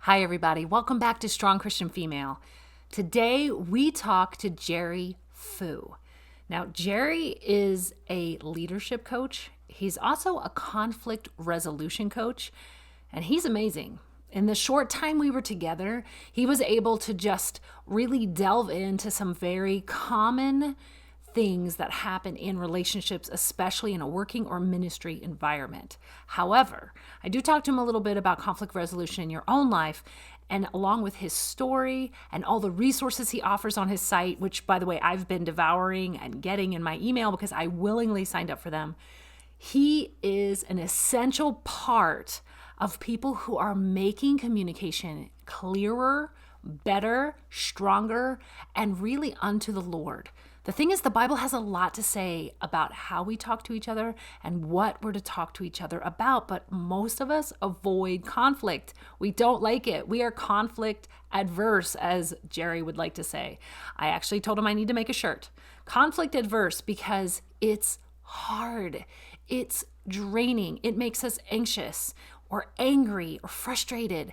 Hi, everybody. Welcome back to Strong Christian Female. Today, we talk to Jerry Fu. Now, Jerry is a leadership coach. He's also a conflict resolution coach, and he's amazing. In the short time we were together, he was able to just really delve into some very common things that happen in relationships, especially in a working or ministry environment. However, I do talk to him a little bit about conflict resolution in your own life, and along with his story and all the resources he offers on his site, which, by the way, I've been devouring and getting in my email because I willingly signed up for them. He is an essential part of people who are making communication clearer, better, stronger, and really unto the Lord. The thing is, the Bible has a lot to say about how we talk to each other and what we're to talk to each other about, but most of us avoid conflict. We don't like it. We are conflict adverse, as Jerry would like to say. I actually told him I need to make a shirt. Conflict adverse because it's hard. It's draining. It makes us anxious or angry or frustrated.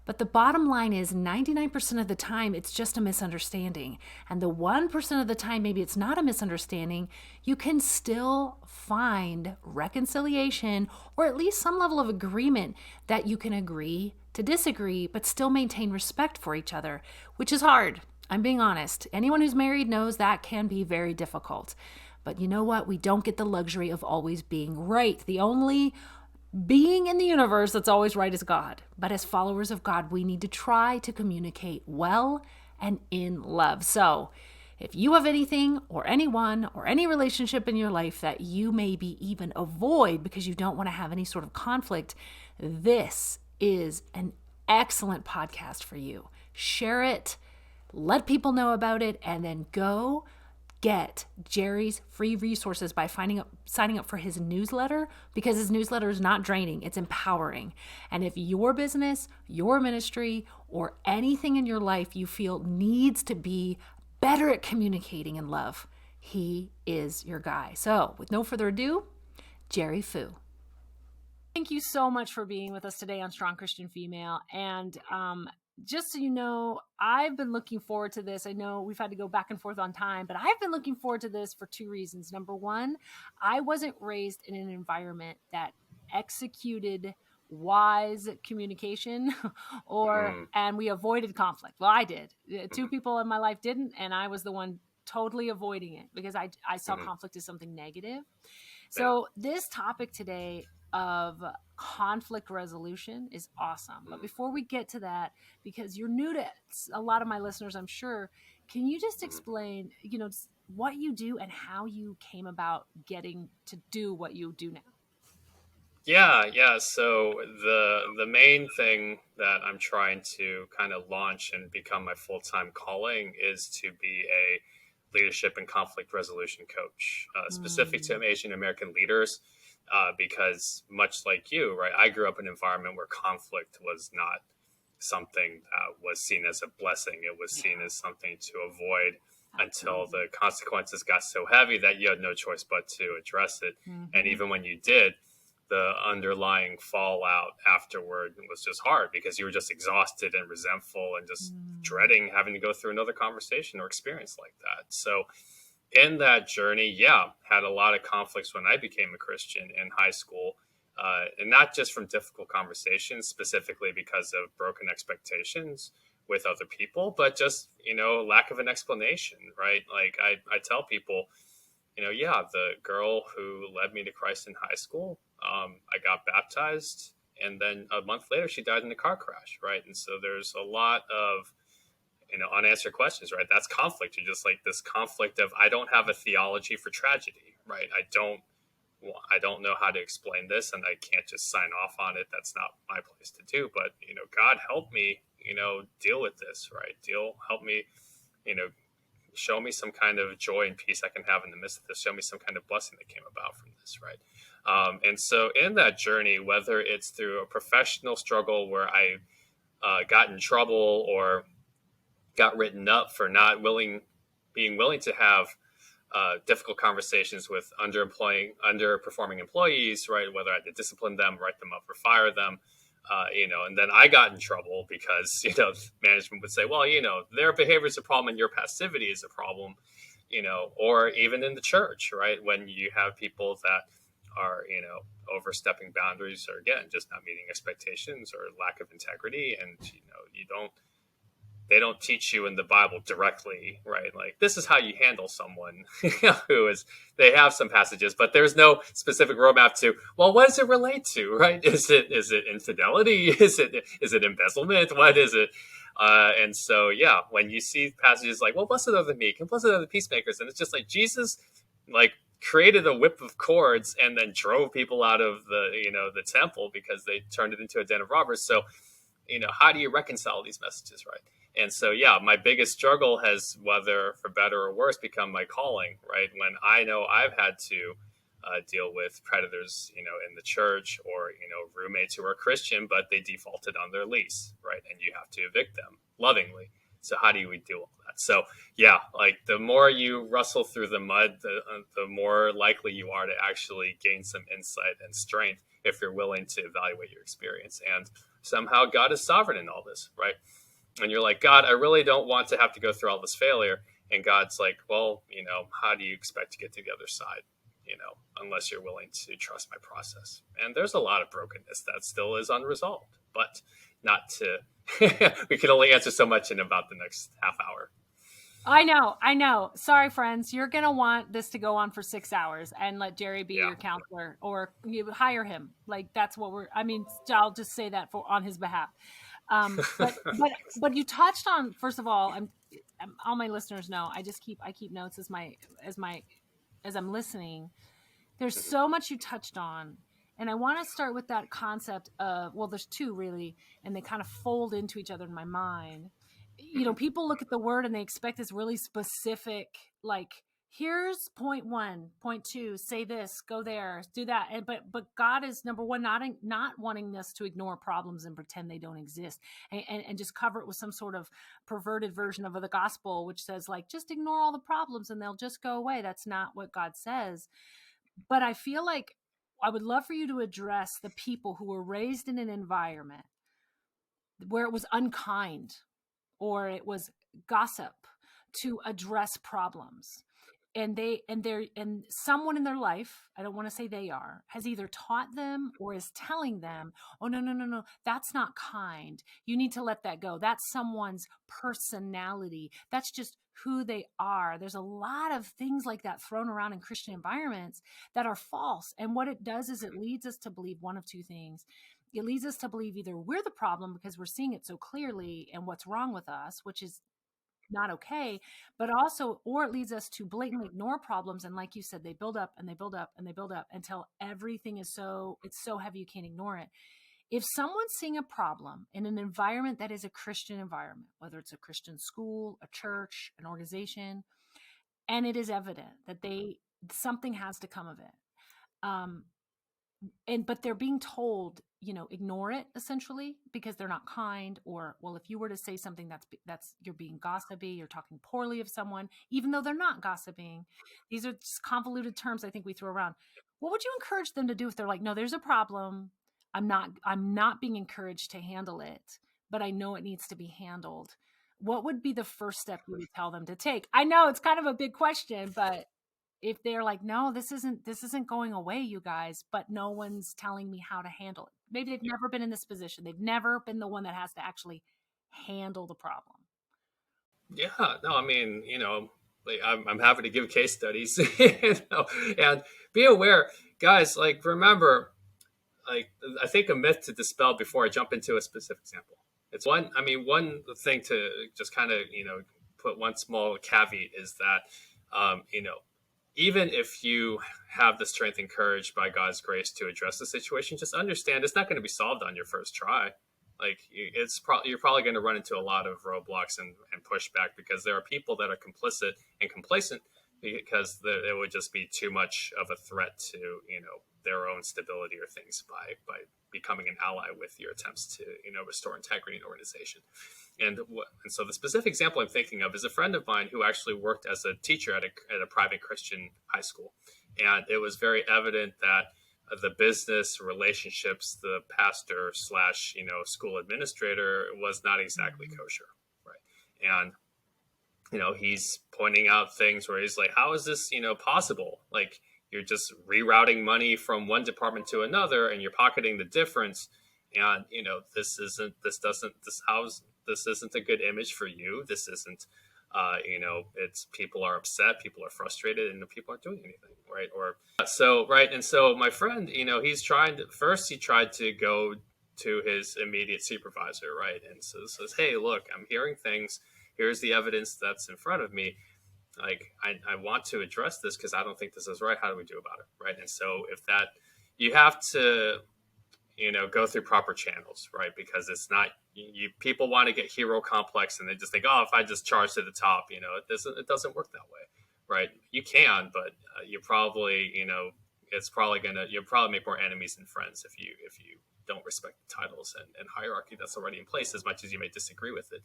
But the bottom line is 99% of the time, it's just a misunderstanding. And the 1% of the time, maybe it's not a misunderstanding, you can still find reconciliation or at least some level of agreement that you can agree to disagree, but still maintain respect for each other, which is hard. I'm being honest. Anyone who's married knows that can be very difficult. But you know what? We don't get the luxury of always being right. The only being in the universe that's always right is God. But as followers of God, we need to try to communicate well and in love. So if you have anything or anyone or any relationship in your life that you maybe even avoid because you don't want to have any sort of conflict, this is an excellent podcast for you. Share it, let people know about it, and then go get Jerry's free resources by signing up for his newsletter, because his newsletter is not draining, it's empowering. And if your business, your ministry, or anything in your life you feel needs to be better at communicating in love, he is your guy. So with no further ado, Jerry Fu. Thank you so much for being with us today on Strong Christian Female. And just so you know, I've been looking forward to this. I know we've had to go back and forth on time, but I've been looking forward to this for two reasons. Number one, I wasn't raised in an environment that executed wise communication and we avoided conflict. Well, I did. Two people in my life didn't, and I was the one totally avoiding it because I saw conflict as something negative. So this topic today of conflict resolution is awesome. But before we get to that, because you're new to a lot of my listeners, I'm sure, can you just explain, what you do and how you came about getting to do what you do now? Yeah. So the main thing that I'm trying to kind of launch and become my full-time calling is to be a leadership and conflict resolution coach, specific to Asian American leaders, because much like you, right, I grew up in an environment where conflict was not something that was seen as a blessing. It was seen as something to avoid until the consequences got so heavy that you had no choice but to address it. And even when you did, the underlying fallout afterward was just hard because you were just exhausted and resentful and just dreading having to go through another conversation or experience like that. So in that journey, had a lot of conflicts when I became a Christian in high school. And not just from difficult conversations, specifically because of broken expectations with other people, but just, lack of an explanation, right? Like I tell people, the girl who led me to Christ in high school, I got baptized, and then a month later, she died in a car crash, right? And so there's a lot of, unanswered questions, right? That's conflict. You're just like this conflict of, I don't have a theology for tragedy, right? I don't know how to explain this, and I can't just sign off on it. That's not my place to do. But, God help me, deal with this, right? Help me, you know, show me some kind of joy and peace I can have in the midst of this. Show me some kind of blessing that came about from this, right? And so in that journey, whether it's through a professional struggle where I got in trouble or got written up for being willing to have difficult conversations with underperforming employees, right? Whether I had to discipline them, write them up, or fire them, And then I got in trouble because, management would say, well, their behavior is a problem and your passivity is a problem, or even in the church, right? When you have people that are, overstepping boundaries or again, just not meeting expectations or lack of integrity. And, they don't teach you in the Bible directly, right? Like this is how you handle someone who is, they have some passages, but there's no specific roadmap to, well, what does it relate to, right? Is it infidelity? Is it embezzlement? What is it? And so, yeah, when you see passages like, well, blessed are the meek and blessed are the peacemakers. And it's just like Jesus, like, created a whip of cords and then drove people out of the temple because they turned it into a den of robbers. So, how do you reconcile these messages, right? And so, yeah, my biggest struggle has, whether for better or worse, become my calling, right? When I know I've had to deal with predators, in the church or, roommates who are Christian, but they defaulted on their lease, right? And you have to evict them lovingly. So how do we do all that? So, yeah, like the more you rustle through the mud, the more likely you are to actually gain some insight and strength if you're willing to evaluate your experience. And somehow God is sovereign in all this, right? And you're like, God, I really don't want to have to go through all this failure. And God's like, well, how do you expect to get to the other side? Unless you're willing to trust my process. And there's a lot of brokenness that still is unresolved, but not to, we can only answer so much in about the next half hour. I know. Sorry, friends. You're going to want this to go on for 6 hours and let Jerry be your counselor or you hire him. Like that's what I'll just say that on his behalf. But you touched on, first of all, all my listeners know, I keep notes as I'm listening. There's so much you touched on. And I want to start with that concept of, well, there's two really, and they kind of fold into each other in my mind. People look at the word and they expect this really specific, like, here's point 1, point 2, say this, go there, do that. But God is, number one, not wanting us to ignore problems and pretend they don't exist and just cover it with some sort of perverted version of the gospel, which says like, just ignore all the problems and they'll just go away. That's not what God says. But I feel like I would love for you to address the people who were raised in an environment where it was unkind or it was gossip to address problems. And someone in their life, I don't want to say they are, has either taught them or is telling them, oh, no, that's not kind. You need to let that go. That's someone's personality. That's just who they are. There's a lot of things like that thrown around in Christian environments that are false. And what it does is it leads us to believe one of two things. It leads us to believe either we're the problem because we're seeing it so clearly and what's wrong with us, which is not okay, but also, or it leads us to blatantly ignore problems. And like you said, they build up and they build up and they build up until everything it's so heavy you can't ignore it. If someone's seeing a problem in an environment that is a Christian environment, whether it's a Christian school, a church, an organization, and it is evident that something has to come of it, but they're being told, ignore it essentially because they're not kind, or, well, if you were to say something that's you're being gossipy, you're talking poorly of someone, even though they're not gossiping. These are just convoluted terms I think we throw around. What would you encourage them to do if they're like, no, there's a problem. I'm not being encouraged to handle it, but I know it needs to be handled. What would be the first step you would tell them to take? I know it's kind of a big question, but if they're like, no, this isn't going away, you guys, but no one's telling me how to handle it. Maybe they've never been in this position. They've never been the one that has to actually handle the problem. Yeah, no, I mean, like, I'm happy to give case studies, and be aware, guys. Like, remember, like, I think a myth to dispel before I jump into a specific example. It's one thing to just kind of, put one small caveat is that, even if you have the strength and courage by God's grace to address the situation, just understand it's not going to be solved on your first try. Like you're probably going to run into a lot of roadblocks and pushback because there are people that are complicit and complacent because it would just be too much of a threat to their own stability or things by becoming an ally with your attempts to restore integrity in organization. And so the specific example I'm thinking of is a friend of mine who actually worked as a teacher at a private Christian high school. And it was very evident that the business relationships, the pastor slash, school administrator was not exactly Mhm. kosher. Right. And, he's pointing out things where he's like, how is this, possible? Like, you're just rerouting money from one department to another and you're pocketing the difference. And, this isn't a good image for you. This isn't, it's people are upset, people are frustrated, and people aren't doing anything. Right. Or so, right. And so my friend, he tried to go to his immediate supervisor. Right. And so says, hey, look, I'm hearing things. Here's the evidence that's in front of me. Like, I want to address this because I don't think this is right. How do we do about it? Right. And so if that, you have to, go through proper channels, right? Because it's not, people want to get hero complex and they just think, oh, if I just charge to the top, it doesn't work that way. Right. You can, but you probably, you'll probably make more enemies than friends if you don't respect the titles and hierarchy that's already in place, as much as you may disagree with it.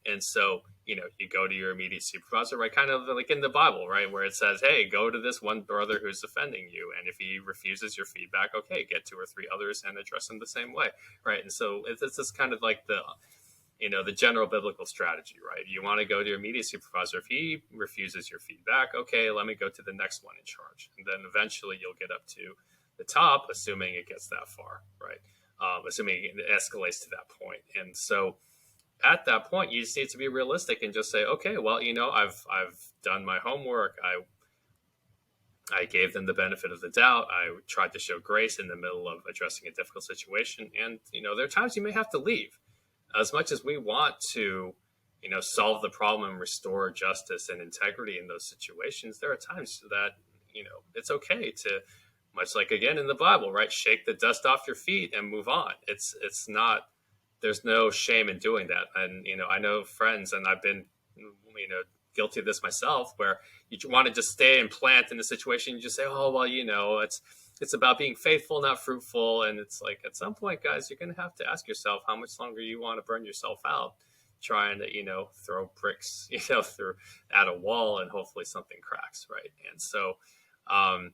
And so, you go to your immediate supervisor, right? Kind of like in the Bible, right? Where it says, hey, go to this one brother who's offending you. And if he refuses your feedback, okay, get two or three others and address them the same way, right? And so it's just kind of like the general biblical strategy, right? You want to go to your immediate supervisor. If he refuses your feedback, okay, let me go to the next one in charge. And then eventually you'll get up to the top, assuming it gets that far, right? Assuming it escalates to that point. And so at that point, you just need to be realistic and just say, okay, well, I've done my homework. I gave them the benefit of the doubt. I tried to show grace in the middle of addressing a difficult situation. And, there are times you may have to leave. As much as we want to, solve the problem and restore justice and integrity in those situations, there are times that, it's okay to, much like again in the Bible, right? Shake the dust off your feet and move on. It's not, there's no shame in doing that. And, I know friends, and I've been, guilty of this myself, where you want to just stay and plant in the situation. You just say, oh, well, it's about being faithful, not fruitful. And it's like, at some point, guys, you're going to have to ask yourself how much longer you want to burn yourself out trying to, throw bricks, through at a wall and hopefully something cracks. Right. And so, um,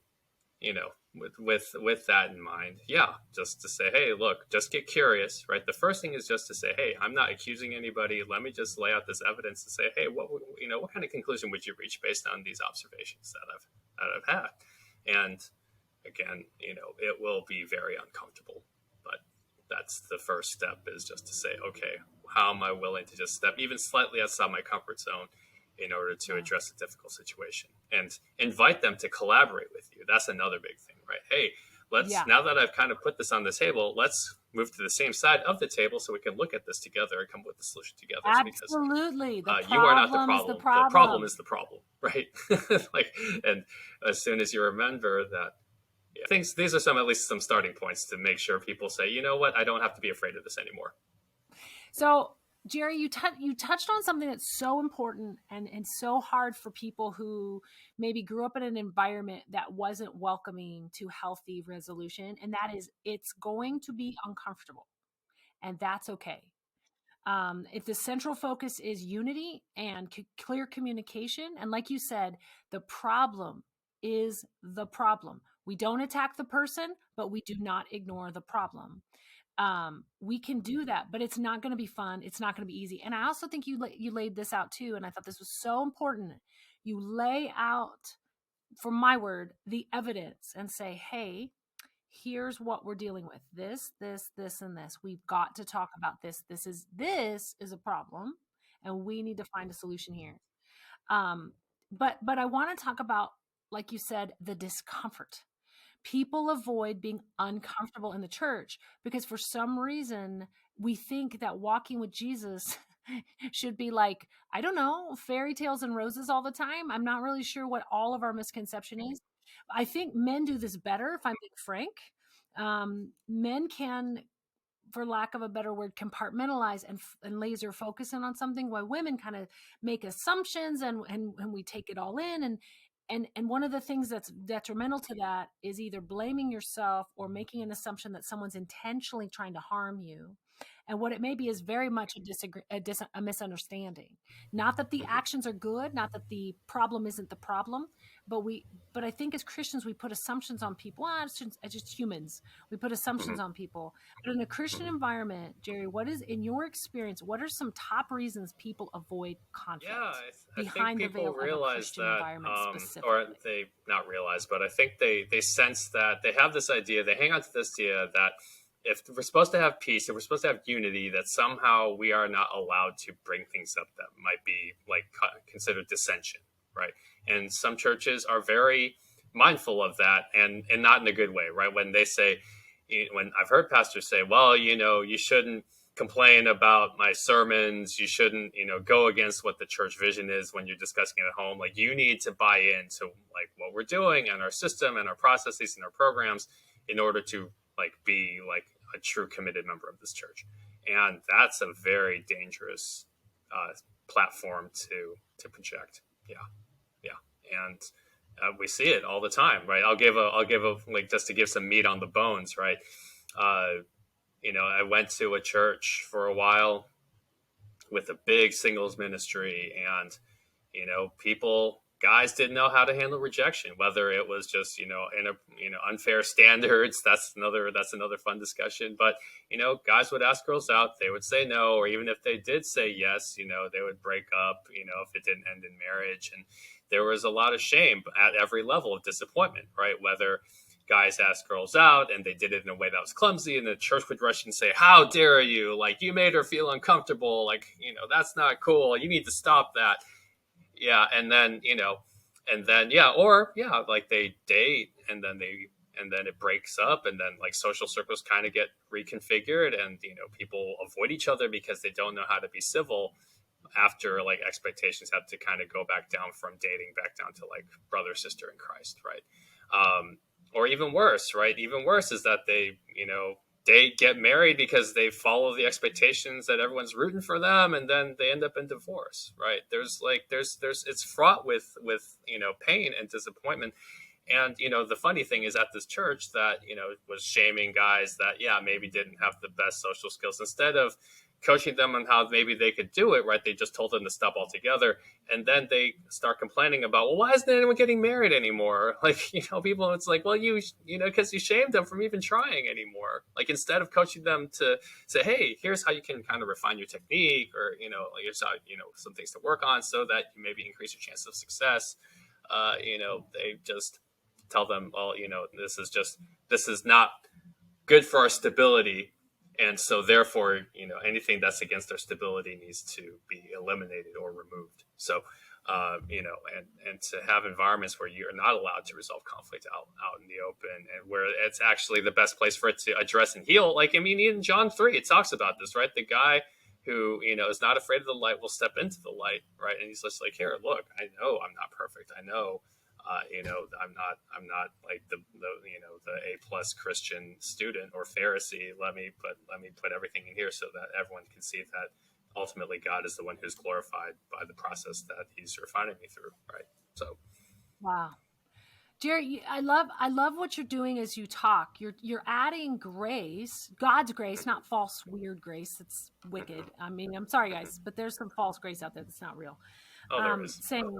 with that in mind, yeah, just to say, hey, look, just get curious, right? The first thing is just to say, hey, I'm not accusing anybody. Let me just lay out this evidence and say, hey, what kind of conclusion would you reach based on these observations that I've had? And again, it will be very uncomfortable, but that's the first step, is just to say, okay, how am I willing to just step even slightly outside my comfort zone in order to Yeah. address a difficult situation, and invite them to collaborate with you. That's another big thing, right? Hey, Yeah. now that I've kind of put this on the table, let's move to the same side of the table so we can look at this together and come up with the solution together. Because Absolutely. The you are not the problem is the problem. The problem problem. is the problem, right? Like, and as soon as you remember that, yeah, these are at least some starting points to make sure people say, you know what, I don't have to be afraid of this anymore. So, Jerry, you touched on something that's so important and so hard for people who maybe grew up in an environment that wasn't welcoming to healthy resolution, and that is it's going to be uncomfortable, and that's okay. If the central focus is unity and clear communication, and like you said, the problem is the problem. We don't attack the person, but we do not ignore the problem. We can do that, but it's not going to be fun. It's not going to be easy. And I also think you laid this out too, and I thought this was so important. You lay out, for my word, the evidence and say, hey, here's what we're dealing with, this and this. We've got to talk about this. This is a problem, and we need to find a solution here. But I want to talk about, like you said, the discomfort. People avoid being uncomfortable in the church because for some reason we think that walking with Jesus should be like, I don't know, fairy tales and roses all the time. I'm not really sure what all of our misconception is. I think men do this better, if I'm being frank. Men can, for lack of a better word, compartmentalize and laser focus in on something, while women kind of make assumptions and we take it all in. And one of the things that's detrimental to that is either blaming yourself or making an assumption that someone's intentionally trying to harm you. And what it may be is very much a misunderstanding. Not that the Hmm. actions are good, not that the problem isn't the problem, but but I think as Christians we put assumptions on people. Well, it's just humans. We put assumptions Hmm. on people. But in a Christian Hmm. environment, Jerry, what is in your experience? What are some top reasons people avoid Yeah, conflict I think behind the people veil of a realize Christian that, environment or specifically? they not realize, but I think they sense that they have this idea. They hang on to this idea that if we're supposed to have peace, if we're supposed to have unity, that somehow we are not allowed to bring things up that might be like considered dissension, right? And some churches are very mindful of that, and not in a good way, right? When they say, when I've heard pastors say, well, you shouldn't complain about my sermons. You shouldn't, go against what the church vision is when you're discussing it at home. Like you need to buy into like what we're doing and our system and our processes and our programs in order to like be like a true committed member of this church. And that's a very dangerous uh, platform to project. Yeah, yeah, and we see it all the time, right? I'll give a like just to give some meat on the bones, right? Uh, I went to a church for a while with a big singles ministry, and people, guys didn't know how to handle rejection, whether it was just in a unfair standards. That's another fun discussion. But guys would ask girls out, they would say no, or even if they did say yes, they would break up, if it didn't end in marriage. And there was a lot of shame at every level of disappointment, right? Whether guys asked girls out and they did it in a way that was clumsy, and the church would rush and say, how dare you, like you made her feel uncomfortable, like that's not cool, you need to stop that. Yeah, and then yeah, or yeah, like they date, and then it breaks up, and then like social circles kind of get reconfigured, and people avoid each other because they don't know how to be civil after like expectations have to kind of go back down from dating back down to like brother sister in Christ, right? Or even worse, right? Even worse is that they get married because they follow the expectations that everyone's rooting for them, and then they end up in divorce, right? There's it's fraught with pain and disappointment. And the funny thing is, at this church that was shaming guys that yeah maybe didn't have the best social skills, instead of coaching them on how maybe they could do it, right, they just told them to stop altogether. And then they start complaining about, well, why isn't anyone getting married anymore? Like people, it's like, well, because you shamed them from even trying anymore. Like instead of coaching them to say, hey, here's how you can kind of refine your technique, or here's how some things to work on so that you maybe increase your chance of success. They just tell them, well, this is not good for our stability, and so therefore anything that's against our stability needs to be eliminated or removed. So and to have environments where you're not allowed to resolve conflict out in the open, and where it's actually the best place for it to address and heal. Like, I mean, in John 3 it talks about this, right? The guy who is not afraid of the light will step into the light, right? And he's just like, here, look, I know I'm not perfect, I know I'm not like the A plus Christian student or Pharisee. Let me put everything in here so that everyone can see that ultimately God is the one who's glorified by the process that He's refining me through. Right. So. Wow. Jerry, I love what you're doing as you talk. You're adding grace, God's grace, Mhm. not false weird grace. It's wicked. Mhm. I mean, I'm sorry Mhm. guys, but there's some false grace out there that's not real. Oh, there is. Saying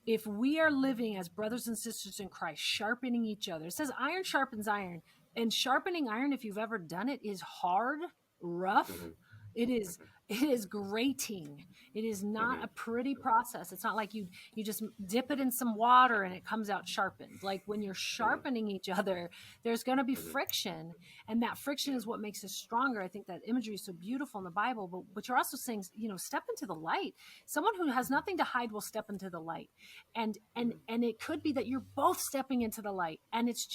if we are living as brothers and sisters in Christ, sharpening each other. It says iron sharpens iron, and sharpening iron, if you've ever done it, is hard, rough. Mhm. It is Mhm. it is grating. It is not Mhm. a pretty process. It's not like you just dip it in some water and it comes out sharpened. Like when you're Mhm. sharpening each other, there's going to be Mhm. friction, and that friction Yeah. is what makes us stronger. I think that imagery is so beautiful in the Bible, but you're also saying, step into the light. Someone who has nothing to hide will step into the light, and and Mhm. and it could be that you're both stepping into the light, and it's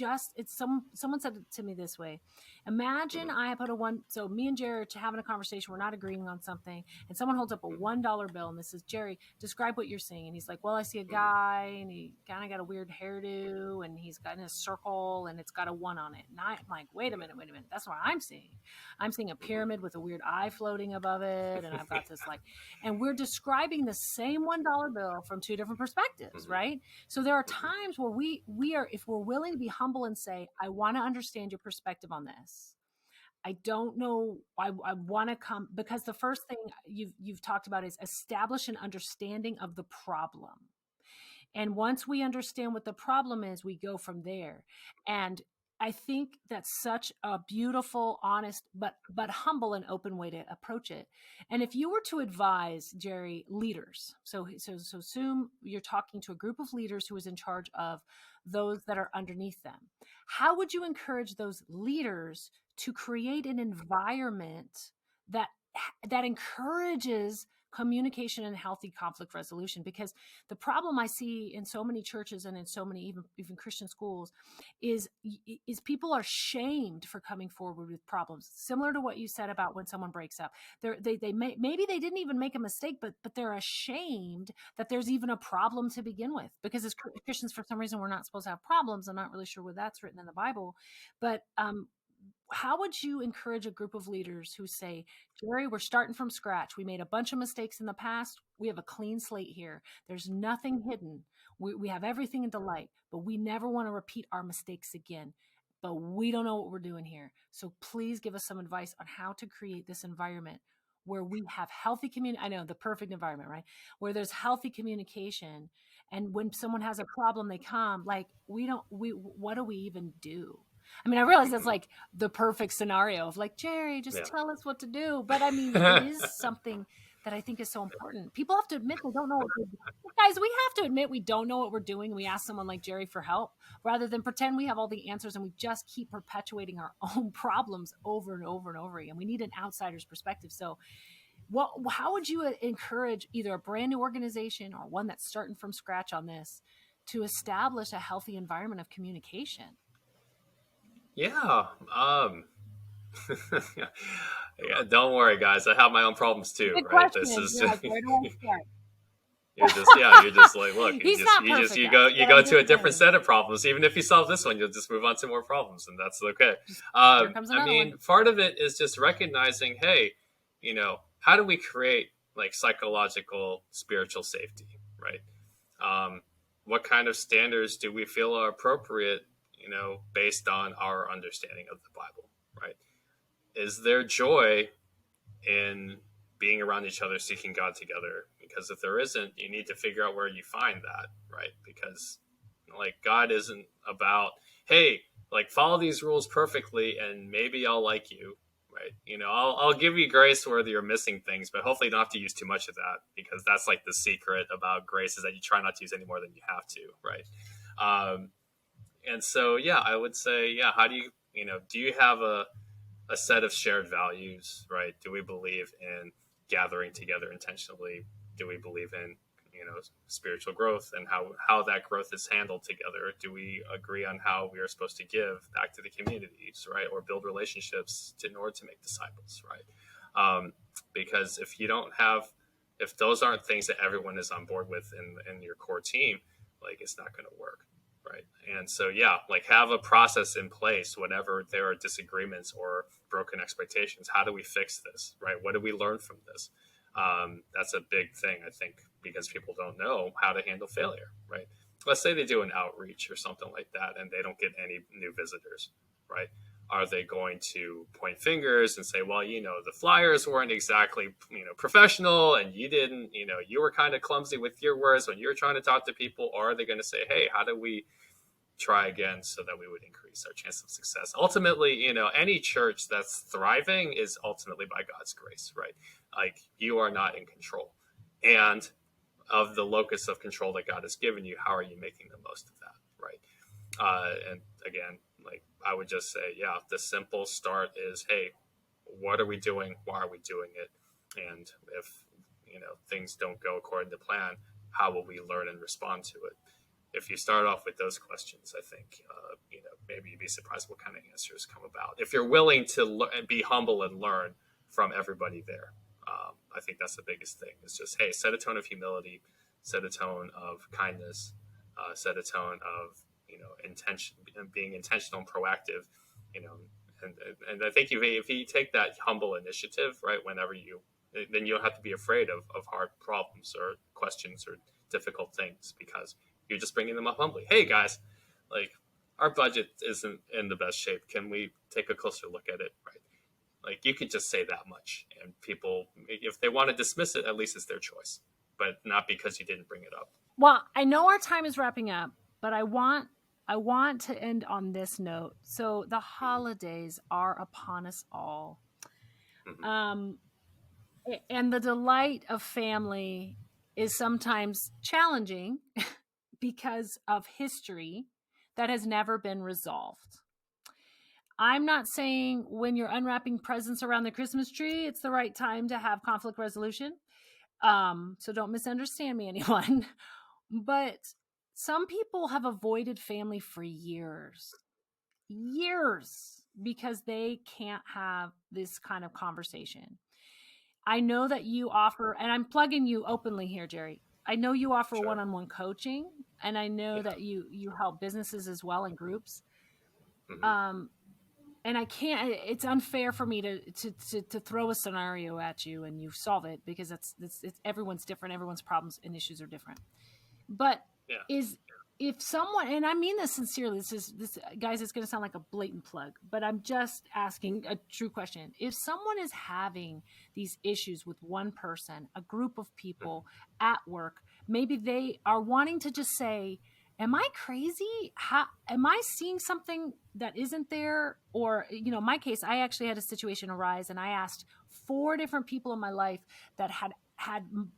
someone said it to me this way. Imagine Mhm. I put a one, so me and Jerry are having a conversation, we're not agreeing on something, and someone holds up a $1 bill and this is, Jerry, describe what you're seeing. And he's like, well, I see a Mhm. guy and he kind of got a weird hairdo and he's got in a circle and it's got a one on it. And I'm like, wait a minute, that's what I'm seeing. I'm seeing a Mhm. pyramid with a weird eye floating above it, and I've got this like, and we're describing the same $1 bill from two different perspectives, Mhm. right? So there are Mhm. times where we are, if we're willing to be humble and say, I want to understand your perspective on this, I don't know. I want to come because the first thing you've talked about is establish an understanding of the problem. And once we understand what the problem is, we go from there. And I think that's such a beautiful, honest, but humble and open way to approach it. And if you were to advise, Jerry, leaders, so assume you're talking to a group of leaders who is in charge of those that are underneath them. How would you encourage those leaders to create an environment that that encourages communication and healthy conflict resolution? Because the problem I see in so many churches and in so many even Christian schools is people are shamed for coming forward with problems. Similar to what you said about when someone breaks up, maybe they didn't even make a mistake, but they're ashamed that there's even a problem to begin with. Because as Christians, for some reason, we're not supposed to have problems. I'm not really sure where that's written in the Bible, but how would you encourage a group of leaders who say, Jerry, we're starting from scratch. We made a bunch of mistakes in the past. We have a clean slate here. There's nothing hidden. We have everything in the light, but we never want to repeat our mistakes again. But we don't know what we're doing here. So please give us some advice on how to create this environment where we have healthy community. I know, the perfect environment, right? Where there's healthy communication. And when someone has a problem, they come, like, what do we even do? I mean, I realize that's like the perfect scenario of like, Jerry, just tell us what to do. But I mean, it is something that I think is so important. People have to admit they don't know what we're doing. Guys, we have to admit we don't know what we're doing. And we ask someone like Jerry for help rather than pretend we have all the answers and we just keep perpetuating our own problems over and over and over again. We need an outsider's perspective. So how would you encourage either a brand new organization or one that's starting from scratch on this to establish a healthy environment of communication? Yeah. Yeah, don't worry, guys. I have my own problems too, Good right? question. This is You're like, where do I start? you're just like, look, He's not perfect, you guys, go to a different set of problems. Even if you solve this one, you'll just move on to more problems, and that's okay. Here comes another one. Part of it is just recognizing, hey, how do we create like psychological, spiritual safety, right? What kind of standards do we feel are appropriate, based on our understanding of the Bible, right? Is there joy in being around each other, seeking God together? Because if there isn't, you need to figure out where you find that, right? Because like God isn't about, hey, like follow these rules perfectly and maybe I'll like you, right? I'll give you grace where you're missing things, but hopefully you don't have to use too much of that, because that's like the secret about grace, is that you try not to use any more than you have to, right? And so, yeah, I would say, yeah, how do you have a set of shared values, right? Do we believe in gathering together intentionally? Do we believe in, spiritual growth and how that growth is handled together? Do we agree on how we are supposed to give back to the communities, right? Or build relationships in order to make disciples, right? Because if those aren't things that everyone is on board with in your core team, like it's not going to work. Right. And so, yeah, like have a process in place whenever there are disagreements or broken expectations. How do we fix this? Right. What do we learn from this? That's a big thing, I think, because people don't know how to handle failure. Right. Let's say they do an outreach or something like that and they don't get any new visitors. Right. Are they going to point fingers and say, well, the flyers weren't exactly, professional, and you didn't, you were kind of clumsy with your words when you were trying to talk to people? Or are they going to say, hey, how do we try again so that we would increase our chance of success? Ultimately, any church that's thriving is ultimately by God's grace, right? Like you are not in control. And of the locus of control that God has given you, how are you making the most of that, right? And again, like I would just say, yeah, the simple start is, hey, what are we doing? Why are we doing it? And if, things don't go according to plan, how will we learn and respond to it? If you start off with those questions, I think, maybe you'd be surprised what kind of answers come about. If you're willing to be humble and learn from everybody there, I think that's the biggest thing. It's just, hey, set a tone of humility, set a tone of kindness, set a tone of, intention, being intentional and proactive, and I think if you take that humble initiative, right, then you don't have to be afraid of hard problems or questions or difficult things, because you're just bringing them up humbly. Hey guys, like our budget isn't in the best shape. Can we take a closer look at it? Right. Like you could just say that much, and people, if they want to dismiss it, at least it's their choice, but not because you didn't bring it up. Well, I know our time is wrapping up, but I want to end on this note. So the holidays are upon us all. Mm-hmm. Um, and the delight of family is sometimes challenging because of history that has never been resolved. I'm not saying when you're unwrapping presents around the Christmas tree, it's the right time to have conflict resolution. So don't misunderstand me, anyone. But some people have avoided family for years, because they can't have this kind of conversation. I know that you offer, and I'm plugging you openly here, Jerry. I know you offer Sure. one-on-one coaching, and I know Yeah. that you help businesses as well in groups. Mm-hmm. Um, and I can't. It's unfair for me to throw a scenario at you and you solve it, because it's everyone's different. Everyone's problems and issues are different. But Yeah. is if someone, and I mean this sincerely, this guys, it's going to sound like a blatant plug, but I'm just asking a true question. If someone is having these issues with one person, a group of Mm-hmm. people at work, maybe they are wanting to just say, am I crazy? How am I seeing something that isn't there? Or, in my case, I actually had a situation arise, and I asked four different people in my life that had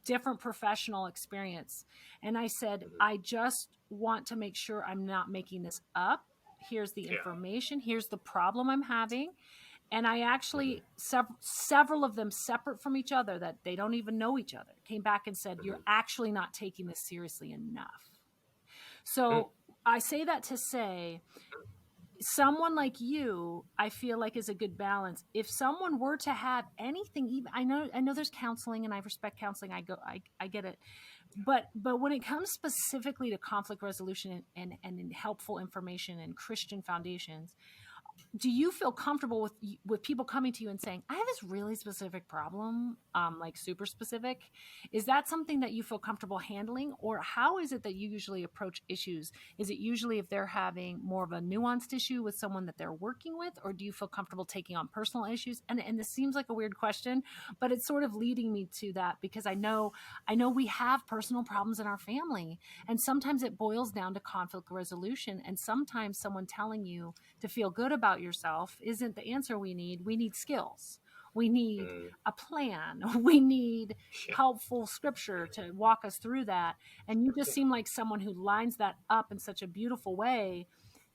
different professional experience. And I said, Mm-hmm. I just want to make sure I'm not making this up. Here's the Yeah. information. Here's the problem I'm having. And I Mm-hmm. actually, several of them separate from each other, that they don't even know each other, came back and said, Mm-hmm. you're actually not taking this seriously enough. Mm. So I say that to say, someone like you, I feel like, is a good balance. If someone were to have anything, even I know there's counseling, and I respect counseling. I get it. But when it comes specifically to conflict resolution and in helpful information and Christian foundations, do you feel comfortable with people coming to you and saying, I have this really specific problem, like super specific? Is that something that you feel comfortable handling? Or how is it that you usually approach issues? Is it usually if they're having more of a nuanced issue with someone that they're working with? Or do you feel comfortable taking on personal issues? And this seems like a weird question, but it's sort of leading me to that, because I know we have personal problems in our family, and sometimes it boils down to conflict resolution. And sometimes someone telling you to feel good about yourself isn't the answer we need. We need skills. We need Mm. a plan. We need Yeah. helpful scripture to walk us through that. And you just Yeah. seem like someone who lines that up in such a beautiful way.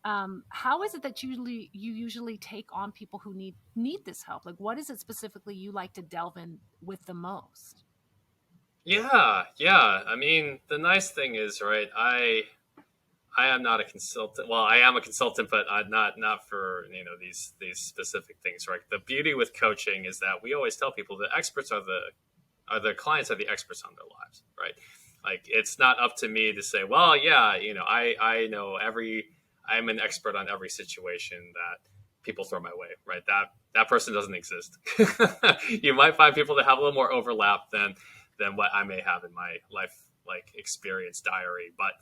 How is it that you usually take on people who need this help? Like, what is it specifically you like to delve in with the most? Yeah, yeah. I mean, the nice thing is, right? I am not a consultant. Well, I am a consultant, but not for these specific things, right? The beauty with coaching is that we always tell people the experts are the clients are the experts on their lives, right? Like it's not up to me to say, well, yeah, I know I'm an expert on every situation that people throw my way, right? That person doesn't exist. You might find people that have a little more overlap than what I may have in my life like experience diary, but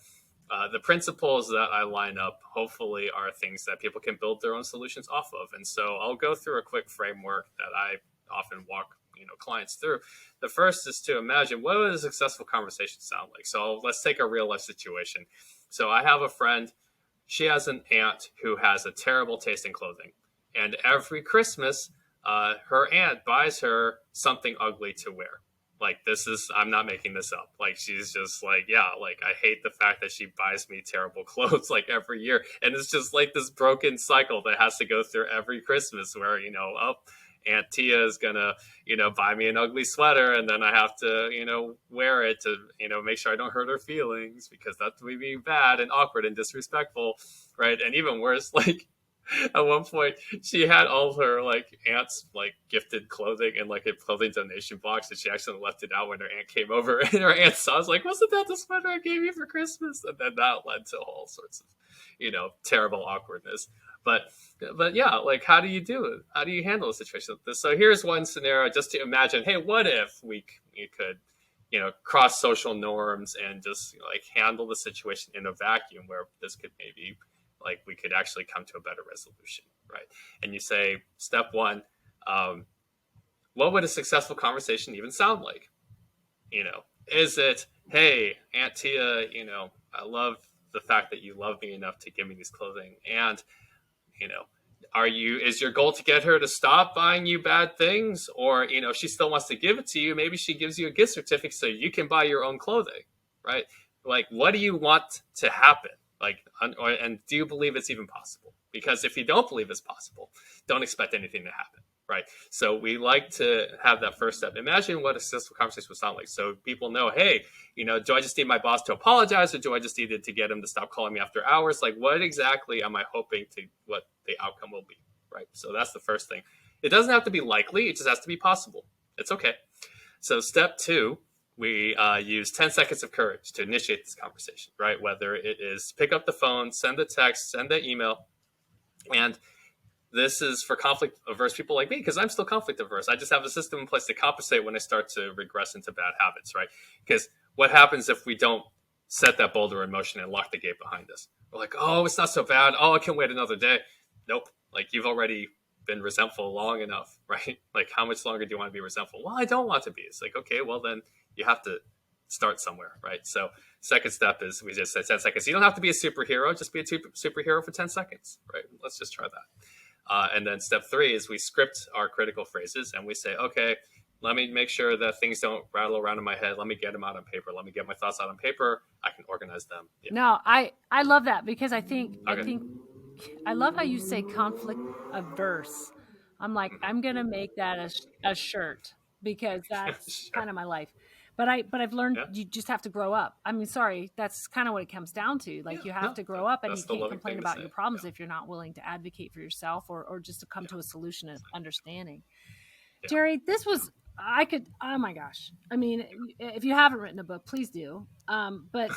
the principles that I line up hopefully are things that people can build their own solutions off of. And so I'll go through a quick framework that I often walk clients through. The first is to imagine what would a successful conversation sound like. So let's take a real life situation. So I have a friend. She has an aunt who has a terrible taste in clothing, and every Christmas, her aunt buys her something ugly to wear. Like this is, I'm not making this up. Like she's just like, yeah, like I hate the fact that she buys me terrible clothes like every year, and it's just like this broken cycle that has to go through every Christmas, where oh, Aunt Tia is gonna buy me an ugly sweater, and then I have to wear it to make sure I don't hurt her feelings, because that's me being bad and awkward and disrespectful, right? And even worse, like at one point she had all her like aunt's like gifted clothing in like a clothing donation box, and she accidentally left it out when her aunt came over, and her aunt saw, I was like, wasn't that the sweater I gave you for Christmas? And then that led to all sorts of terrible awkwardness. But yeah, like how do you do it? How do you handle a situation like this? So here's one scenario just to imagine, hey, what if we could cross social norms and just like handle the situation in a vacuum, where this could maybe like we could actually come to a better resolution, right? And you say, step one, Um, what would a successful conversation even sound like? Is it, hey, Aunt Tia, I love the fact that you love me enough to give me these clothing, and you know is your goal to get her to stop buying you bad things, or if she still wants to give it to you, maybe she gives you a gift certificate so you can buy your own clothing, right? Like, what do you want to happen? Like, and do you believe it's even possible? Because if you don't believe it's possible, don't expect anything to happen, right? So we like to have that first step. Imagine what a successful conversation would sound like, so people know, hey, do I just need my boss to apologize, or do I just need to get him to stop calling me after hours? Like, what exactly am I hoping to, what the outcome will be, right? So that's the first thing. It doesn't have to be likely, it just has to be possible. It's okay. So step two, we use 10 seconds of courage to initiate this conversation, right? Whether it is pick up the phone, send a text, send an email. And this is for conflict averse people like me, because I'm still conflict averse. I just have a system in place to compensate when I start to regress into bad habits, right? Because what happens if we don't set that boulder in motion and lock the gate behind us? We're like, oh, it's not so bad. Oh, I can wait another day. Nope. Like, you've already been resentful long enough, right? Like, how much longer do you want to be resentful? Well, I don't want to be. It's like, okay, well, then you have to start somewhere, right? So second step is, we just said 10 seconds. You don't have to be a superhero. Just be a superhero for 10 seconds, right? Let's just try that. And then step three is we script our critical phrases, and we say, okay, let me make sure that things don't rattle around in my head. Let me get them out on paper. Let me get my thoughts out on paper. I can organize them. Yeah. No, I love that, because I think Okay. I love how you say conflict averse. I'm like, Mhm. I'm gonna make that a shirt, because that's Sure. kind of my life. But I've learned Yeah. you just have to grow up. I mean, sorry, that's kind of what it comes down to. Like, Yeah. you have No, to grow up, and you that's the can't loving complain thing to about say. your problems Yeah. if you're not willing to advocate for yourself, or just to come Yeah. to a solution of understanding. Yeah. Jerry, this was, I could, oh my gosh. I mean, if you haven't written a book, please do. But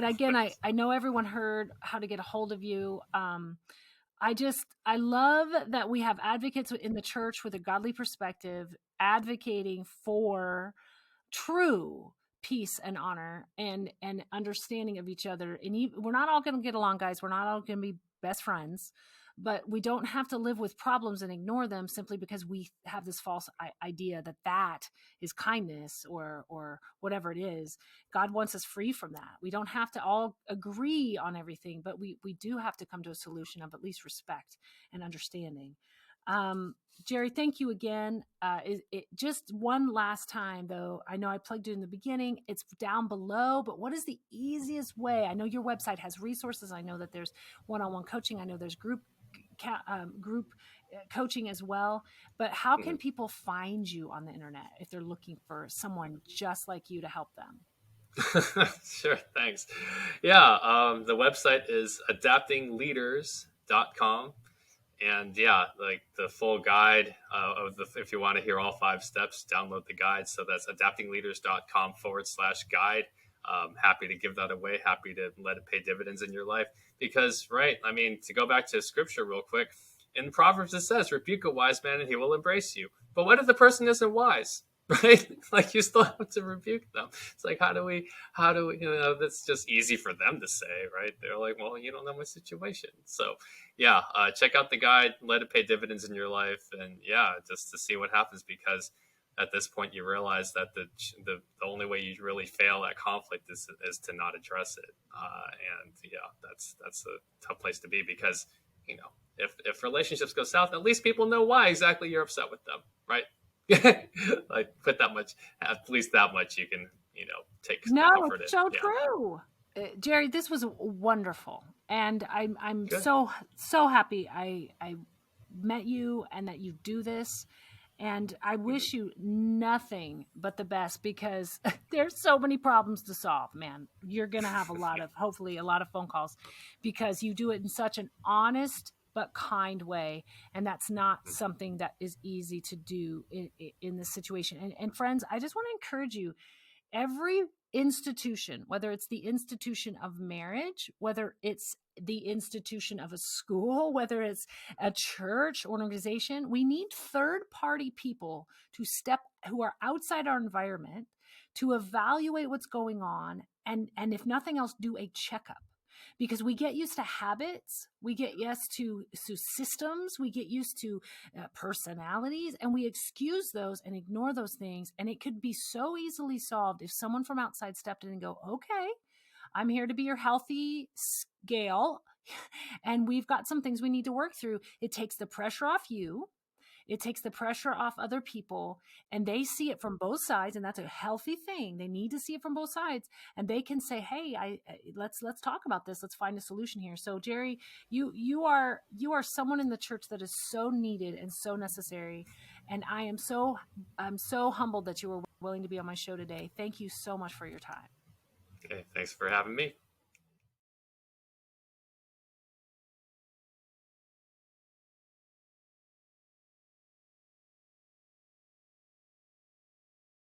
again, I know everyone heard how to get a hold of you. I love that we have advocates in the church with a godly perspective advocating for true peace and honor and understanding of each other. And we're not all going to get along, guys. We're not all going to be best friends, but we don't have to live with problems and ignore them simply because we have this false idea that that is kindness, or whatever it is. God wants us free from that. We don't have to all agree on everything, but we do have to come to a solution of at least respect and understanding. Jerry, thank you again. Just one last time, though. I know I plugged it in the beginning. It's down below, but what is the easiest way? I know your website has resources. I know that there's one-on-one coaching. I know there's group coaching as well. But how can Mhm. people find you on the internet if they're looking for someone just like you to help them? Sure. Thanks. Yeah. The website is adaptingleaders.com. And yeah, like the full guide of the, if you want to hear all 5 steps, download the guide. So that's adaptingleaders.com/guide. Happy to give that away. Happy to let it pay dividends in your life. Because, right, I mean, to go back to scripture real quick, in Proverbs it says, rebuke a wise man and he will embrace you. But what if the person isn't wise? Right? Like, you still have to rebuke them. It's like, how do we, that's just easy for them to say, right? They're like, well, you don't know my situation. So, yeah, check out the guide, let it pay dividends in your life, and yeah, just to see what happens. Because at this point, you realize that the only way you really fail at conflict is to not address it, and yeah, that's a tough place to be. Because if relationships go south, at least people know why exactly you're upset with them, right? Like, put that much, at least that much you can take No, comfort in. it's so Yeah, true. Jerry, this was wonderful, and I'm good. so happy I met you and that you do this. And I Mhm. wish you nothing but the best, because there's so many problems to solve, man. You're going to have hopefully a lot of phone calls, because you do it in such an honest but kind way. And that's not something that is easy to do in this situation. And friends, I just want to encourage you, every institution, whether it's the institution of marriage, whether it's the institution of a school, whether it's a church or an organization, we need third party people who are outside our environment to evaluate what's going on, and if nothing else, do a checkup. because we get used to habits, we get used to systems, we get used to personalities, and we excuse those and ignore those things. And it could be so easily solved if someone from outside stepped in and go, okay, I'm here to be your healthy scale, and we've got some things we need to work through. It takes the pressure off you. It takes the pressure off other people, and they see it from both sides, and that's a healthy thing. They need to see it from both sides, and they can say, "Hey, let's talk about this. Let's find a solution here." So, Jerry, you are someone in the church that is so needed and so necessary, and I'm so humbled that you were willing to be on my show today. Thank you so much for your time. Okay, thanks for having me.